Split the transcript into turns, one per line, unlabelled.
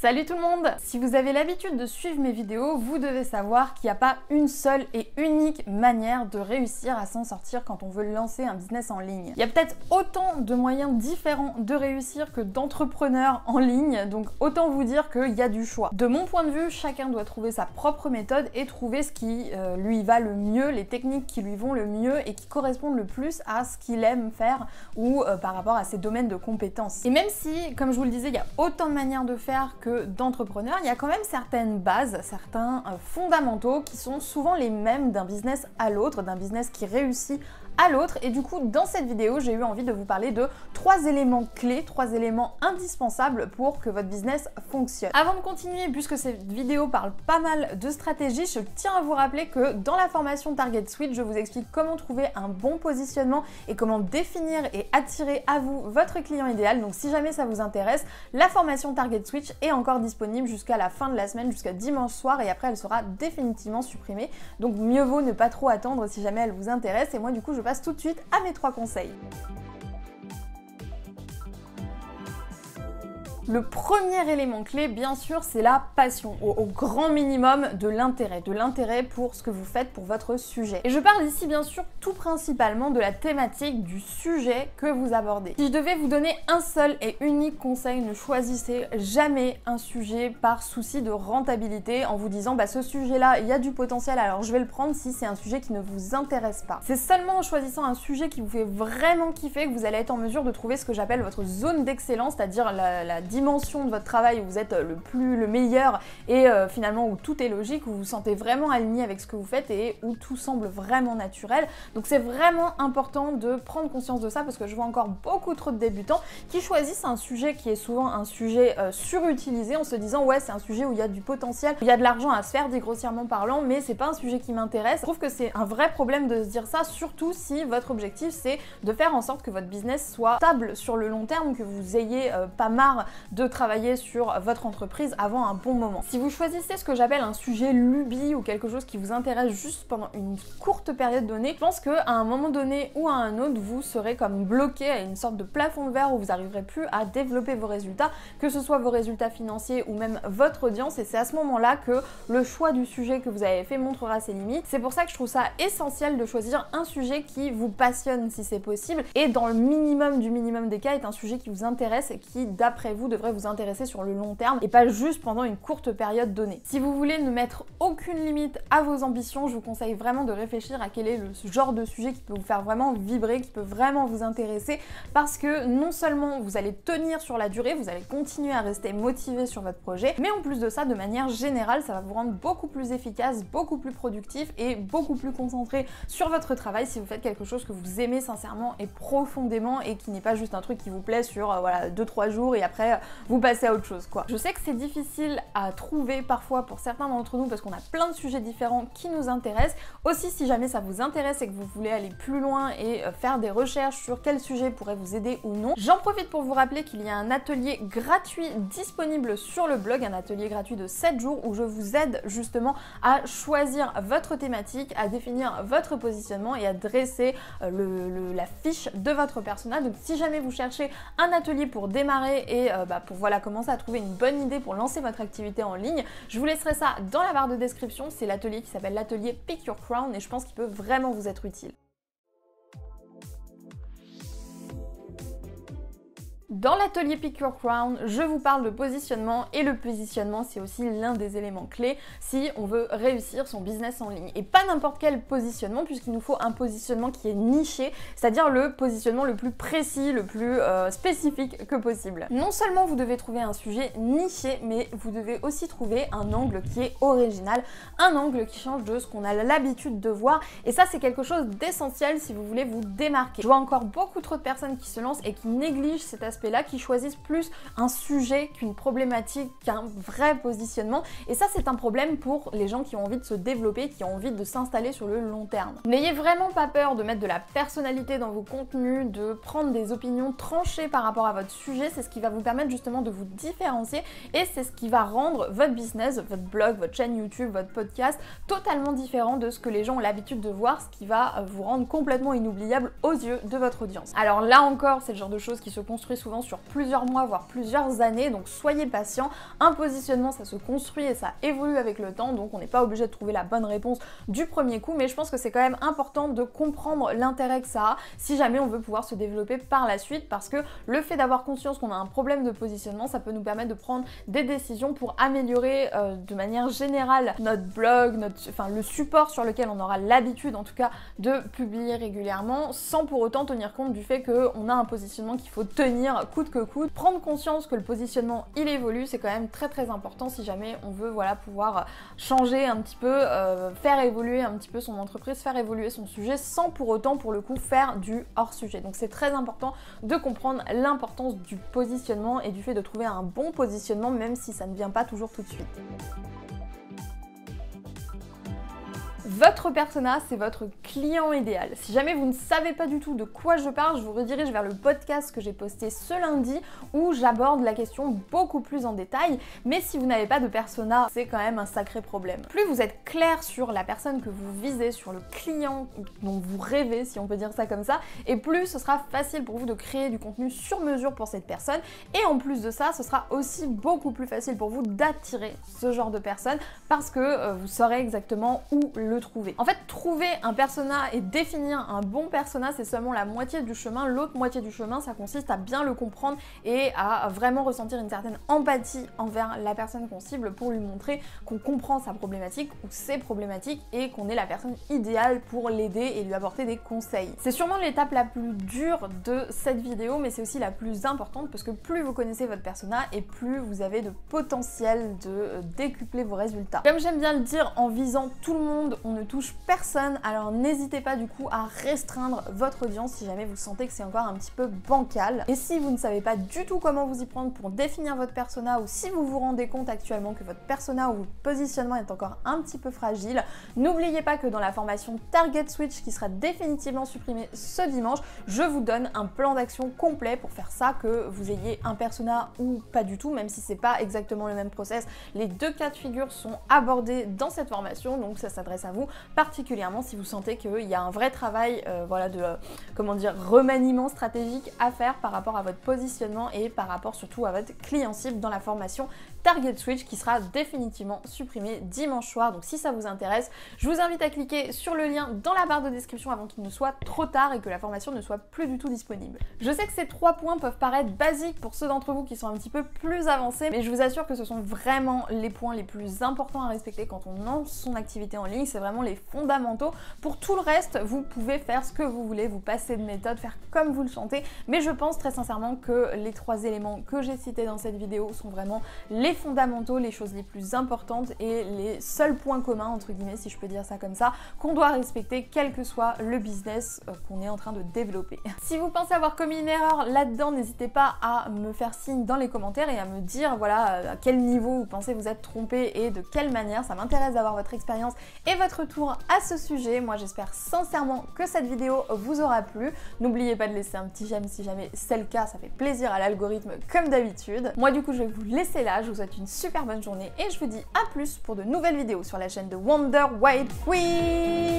Salut tout le monde! Si vous avez l'habitude de suivre mes vidéos, vous devez savoir qu'il n'y a pas une seule et unique manière de réussir à s'en sortir quand on veut lancer un business en ligne. Il y a peut-être autant de moyens différents de réussir que d'entrepreneurs en ligne, donc autant vous dire qu'il y a du choix. De mon point de vue, chacun doit trouver sa propre méthode et trouver ce qui lui va le mieux, les techniques qui lui vont le mieux et qui correspondent le plus à ce qu'il aime faire ou par rapport à ses domaines de compétences. Et même si, comme je vous le disais, il y a autant de manières de faire que d'entrepreneurs, il y a quand même certaines bases, certains fondamentaux qui sont souvent les mêmes d'un business à l'autre, d'un business qui réussit à l'autre. Et du coup, dans cette vidéo, j'ai eu envie de vous parler de 3 éléments clés, 3 éléments indispensables pour que votre business fonctionne. Avant de continuer, puisque cette vidéo parle pas mal de stratégie, je tiens à vous rappeler que dans la formation Target Switch, je vous explique comment trouver un bon positionnement et comment définir et attirer à vous votre client idéal. Donc si jamais ça vous intéresse, la formation Target Switch est encore disponible jusqu'à la fin de la semaine, jusqu'à dimanche soir, et après elle sera définitivement supprimée. Donc mieux vaut ne pas trop attendre si jamais elle vous intéresse. Et moi du coup, je passe tout de suite à mes 3 conseils. Le premier élément clé, bien sûr, c'est la passion, au grand minimum de l'intérêt pour ce que vous faites, pour votre sujet. Et je parle ici, bien sûr, tout principalement de la thématique du sujet que vous abordez. Si je devais vous donner un seul et unique conseil, ne choisissez jamais un sujet par souci de rentabilité en vous disant ce sujet-là, il y a du potentiel, alors je vais le prendre si c'est un sujet qui ne vous intéresse pas. C'est seulement en choisissant un sujet qui vous fait vraiment kiffer que vous allez être en mesure de trouver ce que j'appelle votre zone d'excellence, c'est-à-dire la dimension de votre travail où vous êtes le meilleur et finalement où tout est logique, où vous vous sentez vraiment aligné avec ce que vous faites et où tout semble vraiment naturel. Donc c'est vraiment important de prendre conscience de ça parce que je vois encore beaucoup trop de débutants qui choisissent un sujet qui est souvent un sujet surutilisé en se disant ouais, c'est un sujet où il y a du potentiel, où il y a de l'argent à se faire, dit grossièrement parlant, mais c'est pas un sujet qui m'intéresse. Je trouve que c'est un vrai problème de se dire ça, surtout si votre objectif c'est de faire en sorte que votre business soit stable sur le long terme, que vous ayez pas marre de travailler sur votre entreprise avant un bon moment. Si vous choisissez ce que j'appelle un sujet lubie ou quelque chose qui vous intéresse juste pendant une courte période donnée, je pense qu'à un moment donné ou à un autre, vous serez comme bloqué à une sorte de plafond de verre où vous n'arriverez plus à développer vos résultats, que ce soit vos résultats financiers ou même votre audience, et c'est à ce moment-là que le choix du sujet que vous avez fait montrera ses limites. C'est pour ça que je trouve ça essentiel de choisir un sujet qui vous passionne si c'est possible, et dans le minimum du minimum des cas, est un sujet qui vous intéresse et qui, d'après vous, devrait vous intéresser sur le long terme et pas juste pendant une courte période donnée. Si vous voulez ne mettre aucune limite à vos ambitions, je vous conseille vraiment de réfléchir à quel est le genre de sujet qui peut vous faire vraiment vibrer, qui peut vraiment vous intéresser, parce que non seulement vous allez tenir sur la durée, vous allez continuer à rester motivé sur votre projet, mais en plus de ça, de manière générale, ça va vous rendre beaucoup plus efficace, beaucoup plus productif et beaucoup plus concentré sur votre travail si vous faites quelque chose que vous aimez sincèrement et profondément et qui n'est pas juste un truc qui vous plaît sur 2-3 jours et après vous passez à autre chose quoi. Je sais que c'est difficile à trouver parfois pour certains d'entre nous parce qu'on a plein de sujets différents qui nous intéressent. Aussi, si jamais ça vous intéresse et que vous voulez aller plus loin et faire des recherches sur quel sujet pourrait vous aider ou non, j'en profite pour vous rappeler qu'il y a un atelier gratuit disponible sur le blog, un atelier gratuit de 7 jours où je vous aide justement à choisir votre thématique, à définir votre positionnement et à dresser la fiche de votre persona. Donc si jamais vous cherchez un atelier pour démarrer et pour commencer à trouver une bonne idée pour lancer votre activité en ligne, je vous laisserai ça dans la barre de description. C'est l'atelier qui s'appelle l'atelier Pick Your Crown et je pense qu'il peut vraiment vous être utile. Dans l'atelier Pick Your Crown, je vous parle de positionnement et le positionnement, c'est aussi l'un des éléments clés si on veut réussir son business en ligne. Et pas n'importe quel positionnement, puisqu'il nous faut un positionnement qui est niché, c'est-à-dire le positionnement le plus précis, le plus spécifique que possible. Non seulement vous devez trouver un sujet niché, mais vous devez aussi trouver un angle qui est original, un angle qui change de ce qu'on a l'habitude de voir. Et ça, c'est quelque chose d'essentiel si vous voulez vous démarquer. Je vois encore beaucoup trop de personnes qui se lancent et qui négligent cet aspect là, qui choisissent plus un sujet qu'une problématique, qu'un vrai positionnement, et ça c'est un problème pour les gens qui ont envie de se développer, qui ont envie de s'installer sur le long terme. N'ayez vraiment pas peur de mettre de la personnalité dans vos contenus, de prendre des opinions tranchées par rapport à votre sujet, c'est ce qui va vous permettre justement de vous différencier et c'est ce qui va rendre votre business, votre blog, votre chaîne YouTube, votre podcast totalement différent de ce que les gens ont l'habitude de voir, ce qui va vous rendre complètement inoubliable aux yeux de votre audience. Alors là encore, c'est le genre de choses qui se construit souvent souvent sur plusieurs mois, voire plusieurs années, donc soyez patient. Un positionnement, ça se construit et ça évolue avec le temps, donc on n'est pas obligé de trouver la bonne réponse du premier coup, mais je pense que c'est quand même important de comprendre l'intérêt que ça a si jamais on veut pouvoir se développer par la suite, parce que le fait d'avoir conscience qu'on a un problème de positionnement, ça peut nous permettre de prendre des décisions pour améliorer de manière générale notre blog, le support sur lequel on aura l'habitude en tout cas de publier régulièrement, sans pour autant tenir compte du fait qu'on a un positionnement qu'il faut tenir coûte que coûte. Prendre conscience que le positionnement il évolue, c'est quand même très important si jamais on veut pouvoir changer un petit peu, faire évoluer un petit peu son entreprise, faire évoluer son sujet sans pour autant pour le coup faire du hors sujet. Donc c'est très important de comprendre l'importance du positionnement et du fait de trouver un bon positionnement même si ça ne vient pas toujours tout de suite. Votre persona, c'est votre client idéal. Si jamais vous ne savez pas du tout de quoi je parle, je vous redirige vers le podcast que j'ai posté ce lundi où j'aborde la question beaucoup plus en détail. Mais si vous n'avez pas de persona, c'est quand même un sacré problème. Plus vous êtes clair sur la personne que vous visez, sur le client dont vous rêvez, si on peut dire ça comme ça, et plus ce sera facile pour vous de créer du contenu sur mesure pour cette personne. Et en plus de ça, ce sera aussi beaucoup plus facile pour vous d'attirer ce genre de personne parce que vous saurez exactement où le trouver. En fait, trouver un persona et définir un bon persona, c'est seulement la moitié du chemin. L'autre moitié du chemin, ça consiste à bien le comprendre et à vraiment ressentir une certaine empathie envers la personne qu'on cible pour lui montrer qu'on comprend sa problématique ou ses problématiques et qu'on est la personne idéale pour l'aider et lui apporter des conseils. C'est sûrement l'étape la plus dure de cette vidéo, mais c'est aussi la plus importante parce que plus vous connaissez votre persona et plus vous avez de potentiel de décupler vos résultats. Comme j'aime bien le dire, en visant tout le monde, on ne touche personne, alors n'hésitez pas du coup à restreindre votre audience si jamais vous sentez que c'est encore un petit peu bancal. Et si vous ne savez pas du tout comment vous y prendre pour définir votre persona ou si vous vous rendez compte actuellement que votre persona ou votre positionnement est encore un petit peu fragile, n'oubliez pas que dans la formation Target Switch qui sera définitivement supprimée ce dimanche, je vous donne un plan d'action complet pour faire ça, que vous ayez un persona ou pas du tout, même si c'est pas exactement le même process. Les deux cas de figure sont abordés dans cette formation, donc ça s'adresse à vous particulièrement si vous sentez qu'il y a un vrai travail remaniement stratégique à faire par rapport à votre positionnement et par rapport surtout à votre client cible dans la formation Target Switch qui sera définitivement supprimée dimanche soir. Donc si ça vous intéresse, je vous invite à cliquer sur le lien dans la barre de description avant qu'il ne soit trop tard et que la formation ne soit plus du tout disponible. Je sais que ces 3 points peuvent paraître basiques pour ceux d'entre vous qui sont un petit peu plus avancés, mais je vous assure que ce sont vraiment les points les plus importants à respecter quand on lance son activité en ligne. C'est vraiment les fondamentaux. Pour tout le reste, vous pouvez faire ce que vous voulez, vous passer de méthode, faire comme vous le sentez, mais je pense très sincèrement que les 3 éléments que j'ai cités dans cette vidéo sont vraiment les fondamentaux, les choses les plus importantes et les seuls points communs, entre guillemets, si je peux dire ça comme ça, qu'on doit respecter quel que soit le business qu'on est en train de développer. Si vous pensez avoir commis une erreur là-dedans, n'hésitez pas à me faire signe dans les commentaires et à me dire à quel niveau vous pensez vous êtes trompé et de quelle manière. Ça m'intéresse d'avoir votre expérience et votre retour à ce sujet. Moi j'espère sincèrement que cette vidéo vous aura plu. N'oubliez pas de laisser un petit j'aime si jamais c'est le cas, ça fait plaisir à l'algorithme comme d'habitude. Moi du coup je vais vous laisser là, je vous souhaite une super bonne journée et je vous dis à plus pour de nouvelles vidéos sur la chaîne de Wonder White Queen.